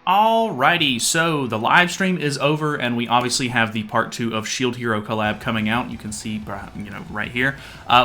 Alrighty, so the live stream is over, and we obviously have the part 2 of Shield Hero Collab coming out. You can see, right here.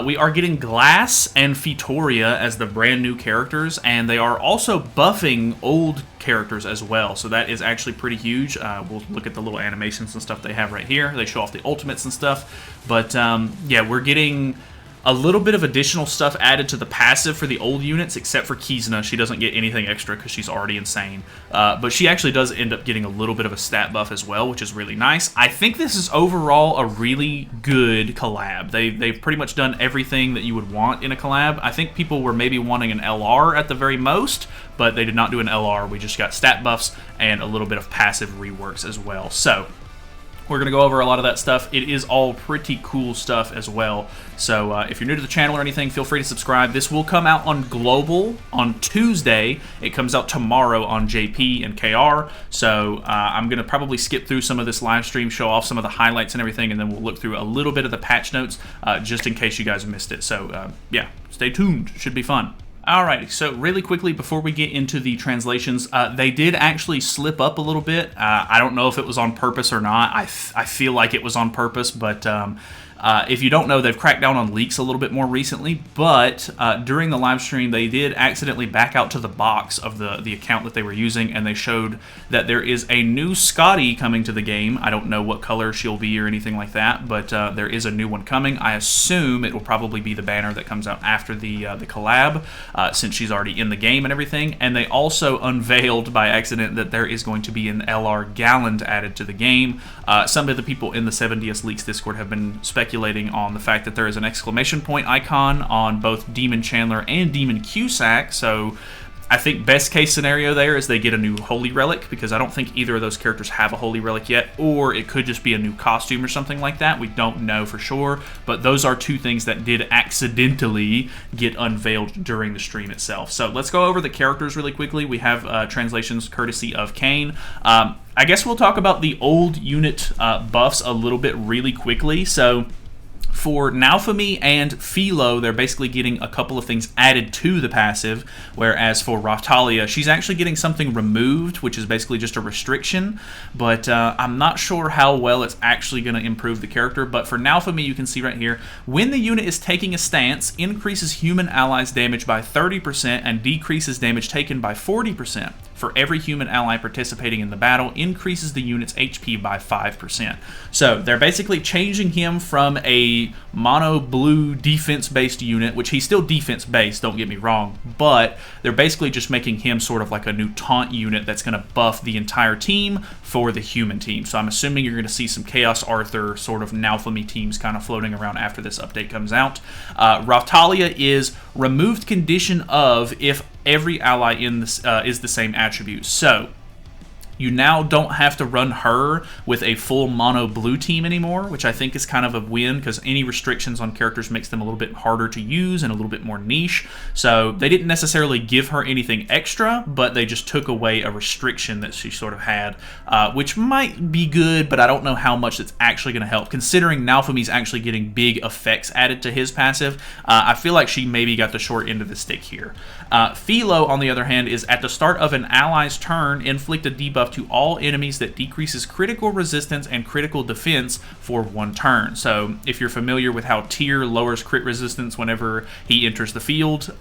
We are getting Glass and Fitoria as the brand new characters, and they are also buffing old characters as well, so that is actually pretty huge. We'll look at the little animations and stuff they have right here. They show off the ultimates and stuff, but yeah, we're getting a little bit of additional stuff added to the passive for the old units, except for Kizuna. She doesn't get anything extra because she's already insane. But she actually does end up getting a little bit of a stat buff as well, which is really nice. I think this is overall a really good collab. They've pretty much done everything that you would want in a collab. I think people were maybe wanting an LR at the very most, but they did not do an LR. We just got stat buffs and a little bit of passive reworks as well. So we're going to go over a lot of that stuff. It is all pretty cool stuff as well. So if you're new to the channel or anything, feel free to subscribe. This will come out on Global on Tuesday. It comes out tomorrow on JP and KR. So I'm going to probably skip through some of this live stream, show off some of the highlights and everything, and then we'll look through a little bit of the patch notes just in case you guys missed it. So yeah, stay tuned. Should be fun. Alright, so really quickly before we get into the translations, they did actually slip up a little bit. I don't know if it was on purpose or not. I feel like it was on purpose, but if you don't know, they've cracked down on leaks a little bit more recently, but during the live stream, they did accidentally back out to the box of the account that they were using, and they showed that there is a new Skadi coming to the game. I don't know what color she'll be or anything like that, but there is a new one coming. I assume it will probably be the banner that comes out after the collab, since she's already in the game and everything. And they also unveiled by accident that there is going to be an LR Galland added to the game. Some of the people in the 70s Leaks Discord have been speculating on the fact that there is an exclamation point icon on both Demon Chandler and Demon Cusack, so I think best case scenario there is they get a new Holy Relic, because I don't think either of those characters have a Holy Relic yet, or it could just be a new costume or something like that. We don't know for sure, but those are two things that did accidentally get unveiled during the stream itself. So let's go over the characters really quickly. We have translations courtesy of Kane. I guess we'll talk about the old unit buffs a little bit really quickly. So for Naofumi and Philo, they're basically getting a couple of things added to the passive, whereas for Raphtalia, she's actually getting something removed, which is basically just a restriction, but I'm not sure how well it's actually going to improve the character. But for Naofumi, you can see right here, when the unit is taking a stance, increases human allies' damage by 30% and decreases damage taken by 40%. For every human ally participating in the battle, increases the unit's HP by 5%. So they're basically changing him from a mono blue defense-based unit, which he's still defense-based, don't get me wrong, but they're basically just making him sort of like a new taunt unit that's going to buff the entire team for the human team. So I'm assuming you're going to see some Chaos Arthur sort of Naofumi teams kind of floating around after this update comes out. Raphtalia is removed condition of if every ally in this is the same attribute. So you now don't have to run her with a full mono blue team anymore, which I think is kind of a win, because any restrictions on characters makes them a little bit harder to use and a little bit more niche. So they didn't necessarily give her anything extra, but they just took away a restriction that she sort of had, which might be good, but I don't know how much it's actually going to help. Considering Naofumi's actually getting big effects added to his passive, I feel like she maybe got the short end of the stick here. Philo, on the other hand, is at the start of an ally's turn, inflict a debuff to all enemies that decreases critical resistance and critical defense for 1 turn. So if you're familiar with how Tyr lowers crit resistance whenever he enters the field,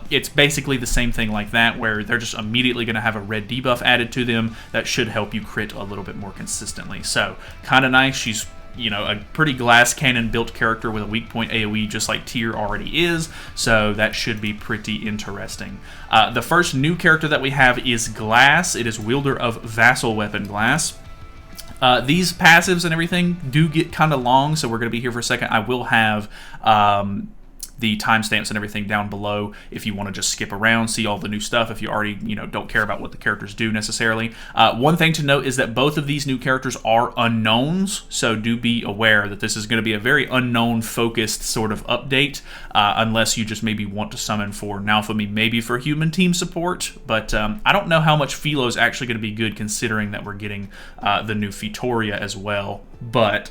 it's basically the same thing like that, where they're just immediately going to have a red debuff added to them that should help you crit a little bit more consistently. So kind of nice. She's, you know, a pretty glass cannon built character with a weak point AoE just like Tyr already is, so that should be pretty interesting. The first new character that we have is Glass. It is wielder of Vassal Weapon Glass. These passives and everything do get kind of long, so we're going to be here for a second. I will have the timestamps and everything down below if you want to just skip around, see all the new stuff if you already, you know, don't care about what the characters do necessarily. One thing to note is that both of these new characters are unknowns, so do be aware that this is going to be a very unknown focused sort of update, unless you just maybe want to summon for Naofumi, maybe for human team support, but I don't know how much Philo is actually going to be good, considering that we're getting the new Fitoria as well. But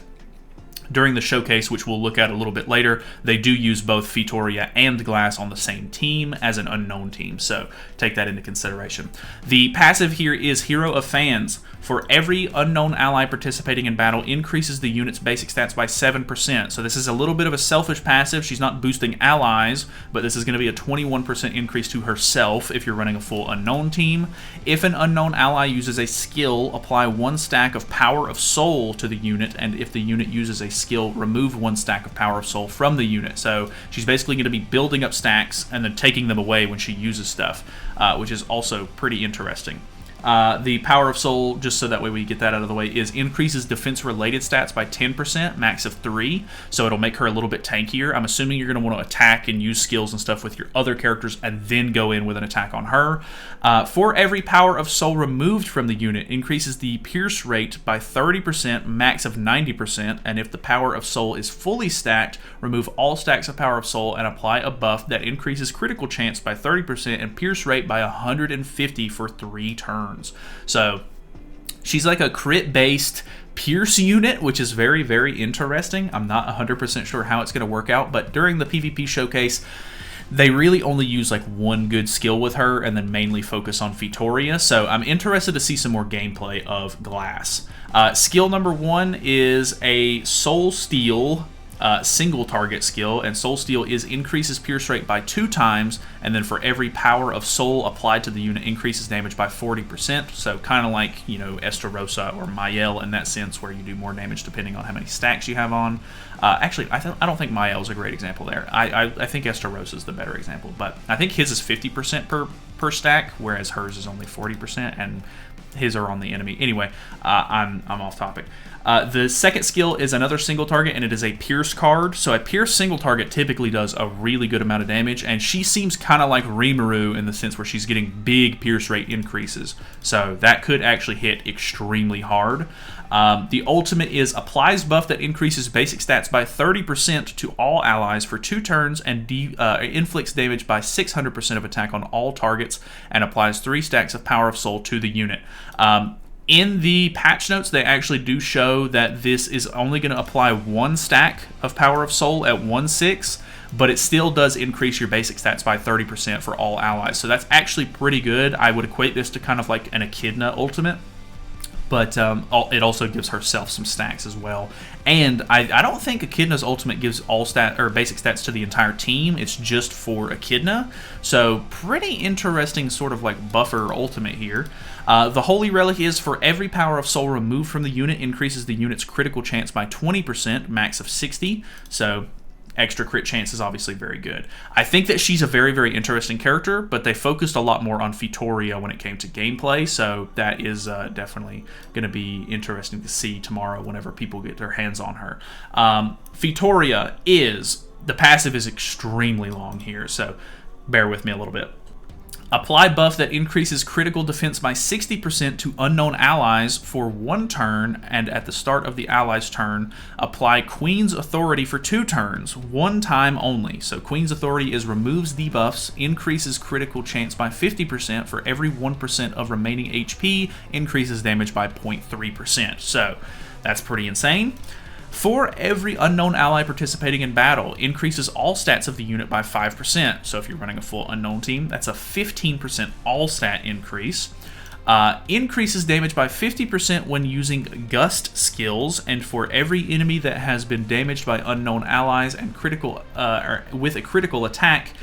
During the showcase, which we'll look at a little bit later, they do use both Fitoria and Glass on the same team as an unknown team, so take that into consideration. The passive here is Hero of Fans. For every unknown ally participating in battle, increases the unit's basic stats by 7%. So this is a little bit of a selfish passive. She's not boosting allies, but this is going to be a 21% increase to herself if you're running a full unknown team. If an unknown ally uses a skill, apply 1 stack of Power of Soul to the unit, and if the unit uses a skill, remove 1 stack of Power of Soul from the unit. So she's basically going to be building up stacks and then taking them away when she uses stuff, which is also pretty interesting. The Power of Soul, just so that way we get that out of the way, is increases defense-related stats by 10%, max of 3, so it'll make her a little bit tankier. I'm assuming you're going to want to attack and use skills and stuff with your other characters and then go in with an attack on her. For every Power of Soul removed from the unit, increases the pierce rate by 30%, max of 90%, and if the Power of Soul is fully stacked, remove all stacks of Power of Soul and apply a buff that increases critical chance by 30% and pierce rate by 150 for 3 turns. So she's like a crit-based Pierce unit, which is very, very interesting. I'm not 100% sure how it's going to work out, but during the PvP showcase, they really only use like 1 good skill with her and then mainly focus on Fitoria, so I'm interested to see some more gameplay of Glass. Skill number 1 is a Soul Steal single target skill, and Soul Steal increases pierce rate by 2 times, and then for every Power of Soul applied to the unit, increases damage by 40%, so kind of like, you know, Estarossa or Mael in that sense, where you do more damage depending on how many stacks you have on. Actually, I don't think Mael is a great example there. I think Estarossa is the better example, but I think his is 50% per stack, whereas hers is only 40%, and his are on the enemy. Anyway, I'm off topic. The second skill is another single target, and it is a Pierce card. So a Pierce single target typically does a really good amount of damage, and she seems kind of like Rimuru in the sense where she's getting big Pierce rate increases. So that could actually hit extremely hard. The ultimate is applies buff that increases basic stats by 30% to all allies for 2 turns and inflicts damage by 600% of attack on all targets and applies 3 stacks of Power of Soul to the unit. In the patch notes, they actually do show that this is only going to apply 1 stack of Power of Soul at 1/6, but it still does increase your basic stats by 30% for all allies. So that's actually pretty good. I would equate this to kind of like an Echidna ultimate, but it also gives herself some stacks as well. And I don't think Echidna's ultimate gives all basic stats to the entire team. It's just for Echidna. So pretty interesting sort of like buffer ultimate here. The Holy Relic is for every Power of Soul removed from the unit, increases the unit's critical chance by 20%, max of 60. So extra crit chance is obviously very good. I think that she's a very, very interesting character, but they focused a lot more on Fitoria when it came to gameplay, so that is definitely going to be interesting to see tomorrow whenever people get their hands on her. Fitoria the passive is extremely long here, so bear with me a little bit. Apply buff that increases critical defense by 60% to unknown allies for 1 turn, and at the start of the ally's turn, apply Queen's Authority for 2 turns, 1 time only. So Queen's Authority removes debuffs, increases critical chance by 50% for every 1% of remaining HP, increases damage by 0.3%. So that's pretty insane. For every unknown ally participating in battle, increases all stats of the unit by 5%. So if you're running a full unknown team, that's a 15% all stat increase. Increases damage by 50% when using Gust skills, and for every enemy that has been damaged by unknown allies and with a critical attack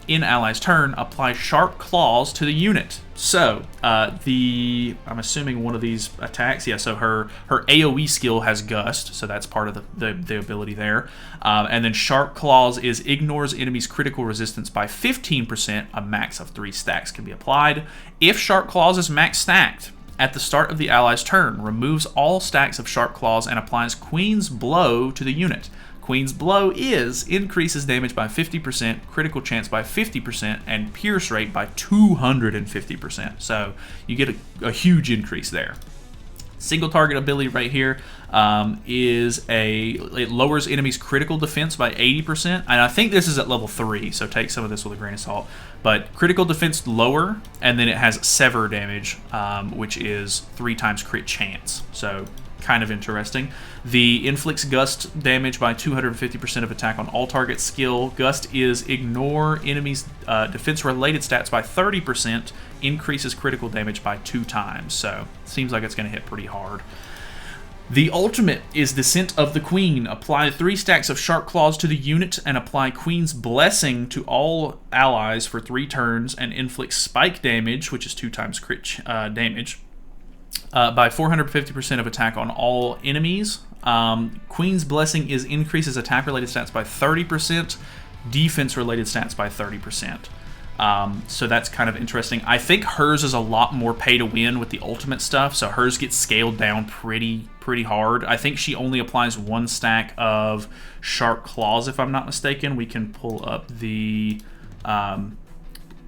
in ally's turn, apply Sharp Claws to the unit. So I'm assuming one of these attacks, yeah, so her AoE skill has Gust, so that's part of the ability there. And then Sharp Claws ignores enemies' critical resistance by 15%, a max of 3 stacks can be applied. If Sharp Claws is max stacked, at the start of the ally's turn, removes all stacks of Sharp Claws and applies Queen's Blow to the unit. Queen's Blow increases damage by 50%, critical chance by 50%, and pierce rate by 250%. So you get a huge increase there. Single target ability right here it lowers enemies' critical defense by 80%, and I think this is at level 3, so take some of this with a grain of salt. But critical defense lower, and then it has Sever damage, which is 3 times crit chance. So kind of interesting. The inflicts gust damage by 250% of attack on all targets skill. Gust is ignore enemies' defense-related stats by 30%, increases critical damage by 2 times. So seems like it's going to hit pretty hard. The ultimate is Descent of the Queen. Apply 3 stacks of Sharp Claws to the unit and apply Queen's Blessing to all allies for 3 turns and inflict spike damage, which is 2 times crit damage, by 450% of attack on all enemies. Queen's Blessing increases attack-related stats by 30%, defense-related stats by 30%. So that's kind of interesting. I think hers is a lot more pay to win with the ultimate stuff, so hers gets scaled down pretty hard. I think she only applies 1 stack of Sharp Claws, if I'm not mistaken. We can pull up the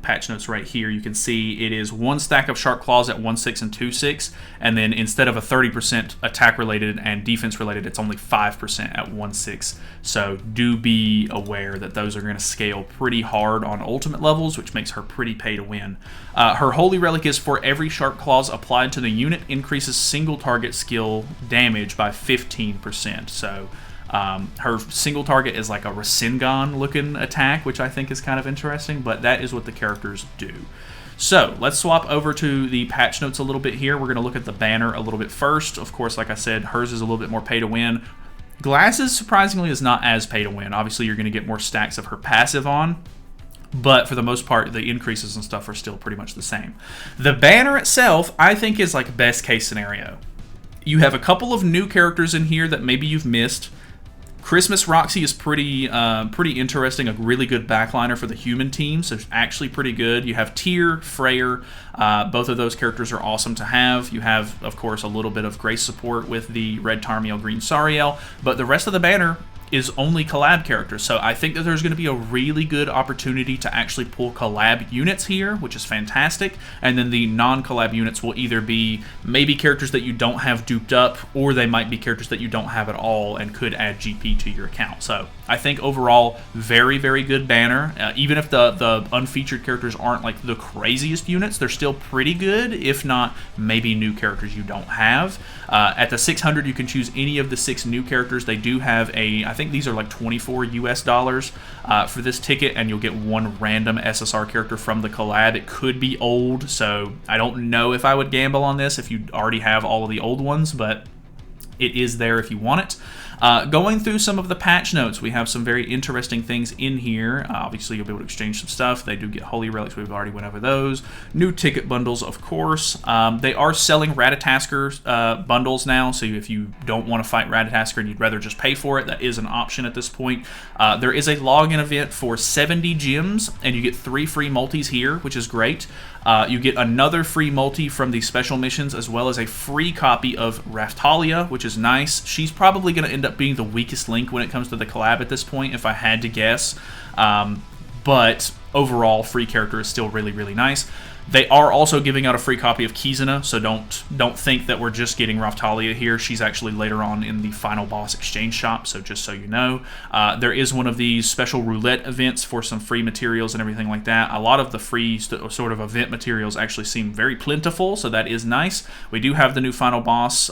patch notes right here. You can see it is 1 stack of Sharp Claws at 1/6 and 2/6, and then instead of a 30% attack related and defense related, it's only 5% at 1/6. So do be aware that those are going to scale pretty hard on ultimate levels, which makes her pretty pay to win. Her Holy Relic is for every Sharp Claws applied to the unit increases single target skill damage by 15%. So her single target is like a Rasengan looking attack, which I think is kind of interesting, but that is what the characters do. So let's swap over to the patch notes a little bit here. We're going to look at the banner a little bit first. Of course, like I said, hers is a little bit more pay to win. Glasses, surprisingly, is not as pay to win. Obviously, you're going to get more stacks of her passive on, but for the most part, the increases and stuff are still pretty much the same. The banner itself, I think, is like best case scenario. You have a couple of new characters in here that maybe you've missed. Christmas Roxy is pretty interesting, a really good backliner for the human team, so it's actually pretty good. You have Tyr, Freyr, both of those characters are awesome to have. You have, of course, a little bit of Grace support with the Red Tarmiel, Green Sariel, but the rest of the banner is only collab characters, so I think that there's going to be a really good opportunity to actually pull collab units here, which is fantastic, and then the non-collab units will either be maybe characters that you don't have duped up, or they might be characters that you don't have at all and could add GP to your account. So I think overall, very, very good banner. Even if the unfeatured characters aren't like the craziest units, they're still pretty good, if not maybe new characters you don't have. At the 600, you can choose any of the 6 new characters. They do have I think these are like $24 US for this ticket, and you'll get 1 random SSR character from the collab. It could be old, so I don't know if I would gamble on this if you already have all of the old ones, but it is there if you want it. Going through some of the patch notes, we have some very interesting things in here. Obviously, you'll be able to exchange some stuff. They do get Holy Relics. We've already went over those. New ticket bundles, of course. They are selling Ratatasker bundles now, so if you don't want to fight Ratatasker and you'd rather just pay for it, that is an option at this point. There is a login event for 70 gems, and you get 3 free multis here, which is great. You get another free multi from the special missions, as well as a free copy of Raftalia, which is nice. She's probably going to end up being the weakest link when it comes to the collab at this point, if I had to guess. But overall, free character is still really, really nice. They are also giving out a free copy of Kizuna, so don't think that we're just getting Raftalia here. She's actually later on in the final boss exchange shop, so just so you know. There is one of these special roulette events for some free materials and everything like that. A lot of the free sort of event materials actually seem very plentiful, so that is nice. We do have the new final boss,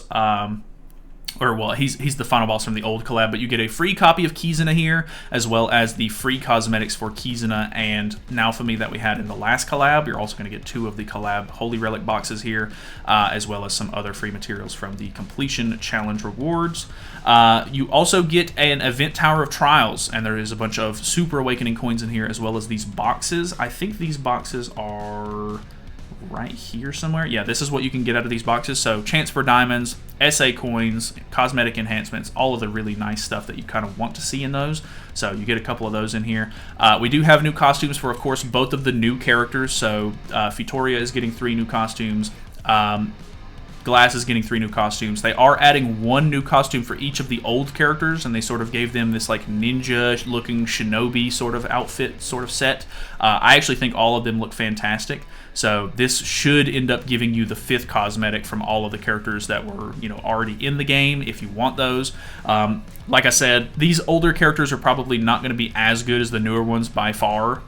he's the final boss from the old collab, but you get a free copy of Kizuna here, as well as the free cosmetics for Kizuna and Naofumi that we had in the last collab. You're also going to get 2 of the collab Holy Relic boxes here, as well as some other free materials from the completion challenge rewards. You also get an event tower of trials, and there is a bunch of Super Awakening coins in here, as well as these boxes. I think these boxes are right here somewhere. Yeah, this is what you can get out of these boxes. So chance for diamonds, SA coins, cosmetic enhancements, all of the really nice stuff that you kind of want to see in those. So you get a couple of those in here. We do have new costumes for, of course, both of the new characters. So Fitoria is getting 3 new costumes. Glass is getting 3 new costumes. They are adding 1 new costume for each of the old characters, and they sort of gave them this like ninja-looking shinobi sort of outfit sort of set. I actually think all of them look fantastic. So this should end up giving you the 5th cosmetic from all of the characters that were, already in the game, if you want those. Like I said, these older characters are probably not going to be as good as the newer ones by far.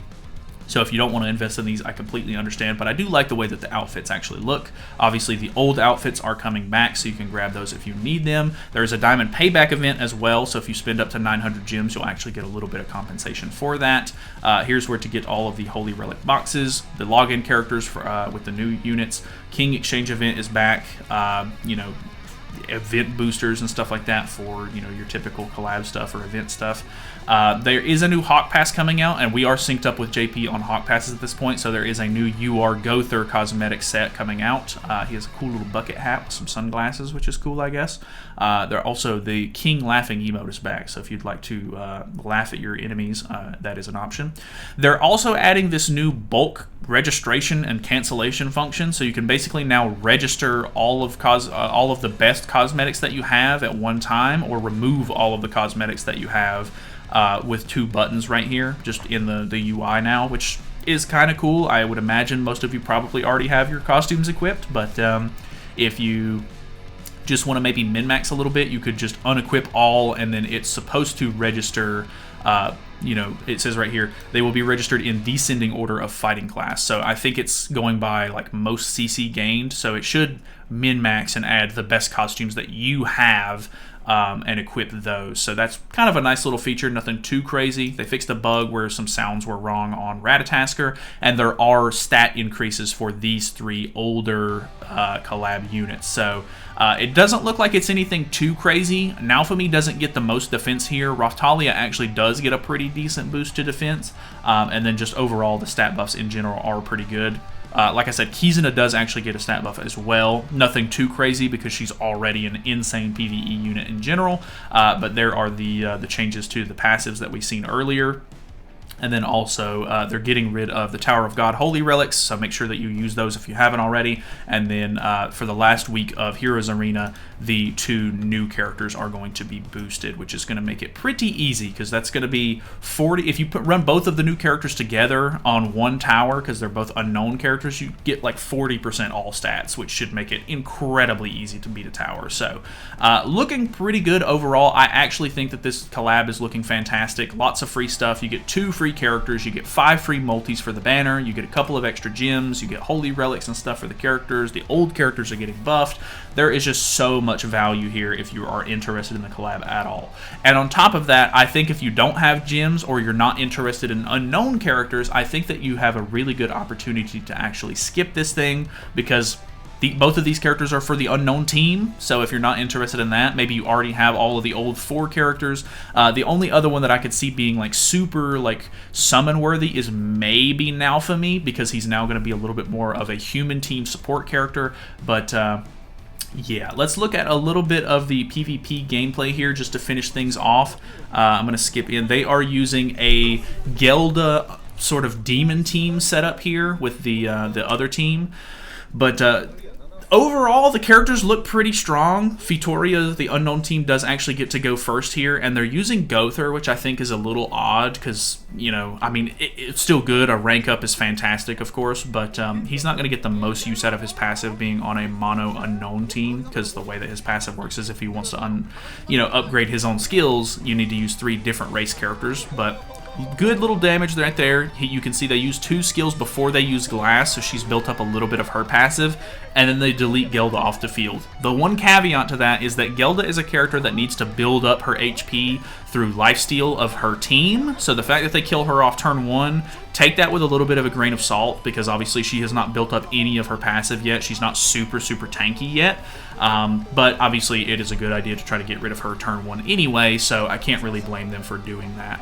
So if you don't want to invest in these, I completely understand, but I do like the way that the outfits actually look. Obviously, the old outfits are coming back, so you can grab those if you need them. There's a diamond payback event as well, so if you spend up to 900 gems, you'll actually get a little bit of compensation for that. Here's where to get all of the Holy Relic boxes, the login characters for, with the new units. King Exchange event is back, you know, event boosters and stuff like that for, you know, your typical collab stuff or event stuff. There is a new Hawk Pass coming out, and we are synced up with JP on Hawk Passes at this point, so there is a new UR Gother cosmetic set coming out. He has a cool little bucket hat with some sunglasses, which is cool, I guess. There also, the King Laughing emote is back, so if you'd like to laugh at your enemies, that is an option. They're also adding this new bulk registration and cancellation function, so you can basically now register all of the best cosmetics that you have at one time, or remove all of the cosmetics that you have with 2 buttons right here, just in the UI now, which is kind of cool. I would imagine most of you probably already have your costumes equipped, but if you just want to maybe min-max a little bit, you could just unequip all, and then it's supposed to register, you know, it says right here, they will be registered in descending order of fighting class. So I think it's going by like most CC gained, so it should min-max and add the best costumes that you have, and equip those. So that's kind of a nice little feature, nothing too crazy. They fixed a bug where some sounds were wrong on Ratatasker, and there are stat increases for these 3 older collab units. So it doesn't look like it's anything too crazy. Naofumi doesn't get the most defense here. Raftalia actually does get a pretty decent boost to defense, and then just overall the stat buffs in general are pretty good. Like I said, Kizuna does actually get a stat buff as well. Nothing too crazy because she's already an insane PvE unit in general, but there are the changes to the passives that we've seen earlier. And then also, they're getting rid of the Tower of God Holy Relics, so make sure that you use those if you haven't already. And then for the last week of Heroes Arena, the 2 new characters are going to be boosted, which is going to make it pretty easy, because that's going to be 40. If you run both of the new characters together on one tower, because they're both unknown characters, you get like 40% all stats, which should make it incredibly easy to beat a tower. So, looking pretty good overall. I actually think that this collab is looking fantastic. Lots of free stuff. You get 2 free characters, you get 5 free multis for the banner, you get a couple of extra gems, you get holy relics and stuff for the characters. The old characters are getting buffed. There is just so much value here if you are interested in the collab at all. And on top of that, I think if you don't have gems or you're not interested in unknown characters, I think that you have a really good opportunity to actually skip this thing, because both of these characters are for the unknown team, so if you're not interested in that, maybe you already have all of the old 4 characters. The only other one that I could see being like super like summon worthy is maybe Naofumi, because he's now going to be a little bit more of a human team support character. But yeah, let's look at a little bit of the PvP gameplay here just to finish things off. I'm going to skip in. They are using a Gelda sort of demon team setup here with the other team, but overall, the characters look pretty strong. Fitoria, the unknown team, does actually get to go first here, and they're using Gother, which I think is a little odd because, you know, I mean, it's still good. A rank up is fantastic, of course, but he's not going to get the most use out of his passive being on a mono unknown team, because the way that his passive works is if he wants to, upgrade his own skills, you need to use 3 different race characters, but good little damage right there. You can see they use 2 skills before they use Glass, so she's built up a little bit of her passive, and then they delete Gelda off the field. The one caveat to that is that Gelda is a character that needs to build up her HP through lifesteal of her team, so the fact that they kill her off turn 1, take that with a little bit of a grain of salt, because obviously she has not built up any of her passive yet. She's not super tanky yet, but obviously it is a good idea to try to get rid of her turn 1 anyway, so I can't really blame them for doing that.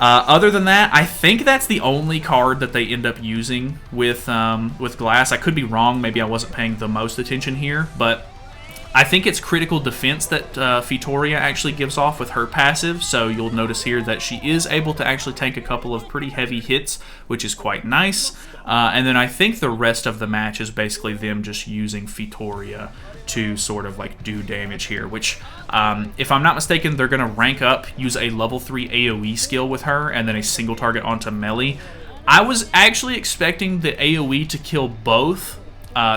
Other than that, I think that's the only card that they end up using with Glass. I could be wrong. Maybe I wasn't paying the most attention here, but I think it's critical defense that Fitoria actually gives off with her passive, so you'll notice here that she is able to actually tank a couple of pretty heavy hits, which is quite nice. And then I think the rest of the match is basically them just using Fitoria to sort of like do damage here, which if I'm not mistaken, they're going to rank up, use a level 3 AoE skill with her, and then a single target onto melee. I was actually expecting the AoE to kill both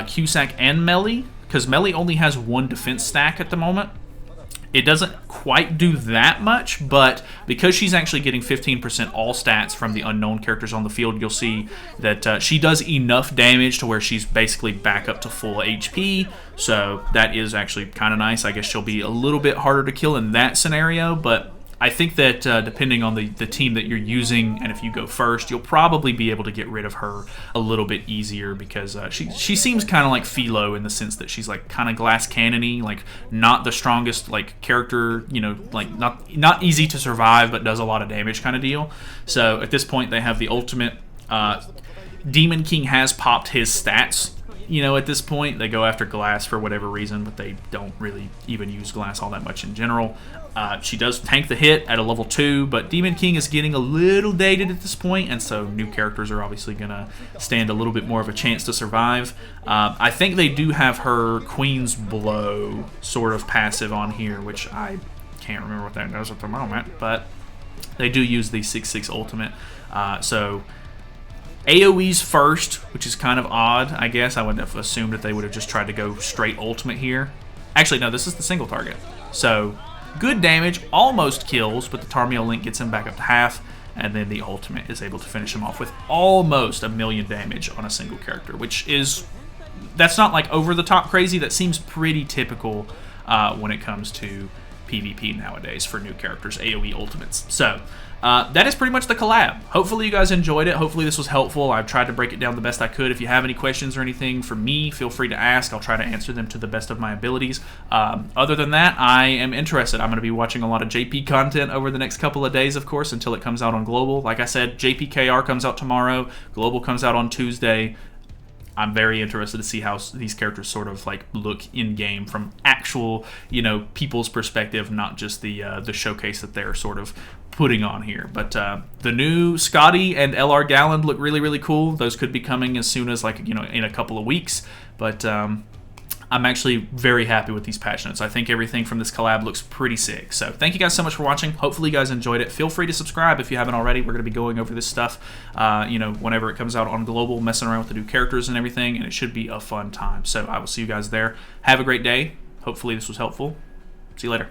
Cusack and melee, because melee only has 1 defense stack at the moment. It doesn't quite do that much, but because she's actually getting 15% all stats from the unknown characters on the field, you'll see that she does enough damage to where she's basically back up to full HP, so that is actually kind of nice. I guess she'll be a little bit harder to kill in that scenario, but I think that depending on the team that you're using, and if you go first, you'll probably be able to get rid of her a little bit easier because she seems kind of like Philo in the sense that she's like kind of glass cannon-y, like not the strongest like character, you know, like not easy to survive but does a lot of damage kind of deal. So at this point they have the ultimate. Demon King has popped his stats. You know, at this point, they go after glass for whatever reason, but they don't really even use glass all that much in general. She does tank the hit at a level 2, but Demon King is getting a little dated at this point, and so new characters are obviously going to stand a little bit more of a chance to survive. I think they do have her Queen's Blow sort of passive on here, which I can't remember what that does at the moment, but they do use the 6/6 ultimate. So AoE's first, which is kind of odd, I guess. I would have assumed that they would have just tried to go straight ultimate here. Actually, no, this is the single target. So, good damage, almost kills, but the Tarmiel Link gets him back up to half, and then the ultimate is able to finish him off with almost 1,000,000 damage on a single character, which is, that's not like over the top crazy. That seems pretty typical when it comes to PvP nowadays for new characters, AoE ultimates. So, that is pretty much the collab. Hopefully you guys enjoyed it. Hopefully this was helpful. I've tried to break it down the best I could. If you have any questions or anything for me, feel free to ask. I'll try to answer them to the best of my abilities. Other than that, I am interested. I'm going to be watching a lot of JP content over the next couple of days, of course, until it comes out on Global. Like I said, JPKR comes out tomorrow. Global comes out on Tuesday. I'm very interested to see how these characters sort of like look in game from actual, you know, people's perspective, not just the showcase that they're sort of putting on here. But the new Skadi and LR Galland look really, really cool. Those could be coming as soon as, like, you know, in a couple of weeks. But I'm actually very happy with these patch notes. I think everything from this collab looks pretty sick. So thank you guys so much for watching. Hopefully you guys enjoyed it. Feel free to subscribe if you haven't already. We're going to be going over this stuff, you know, whenever it comes out on Global, messing around with the new characters and everything, and it should be a fun time. So I will see you guys there. Have a great day. Hopefully this was helpful. See you later.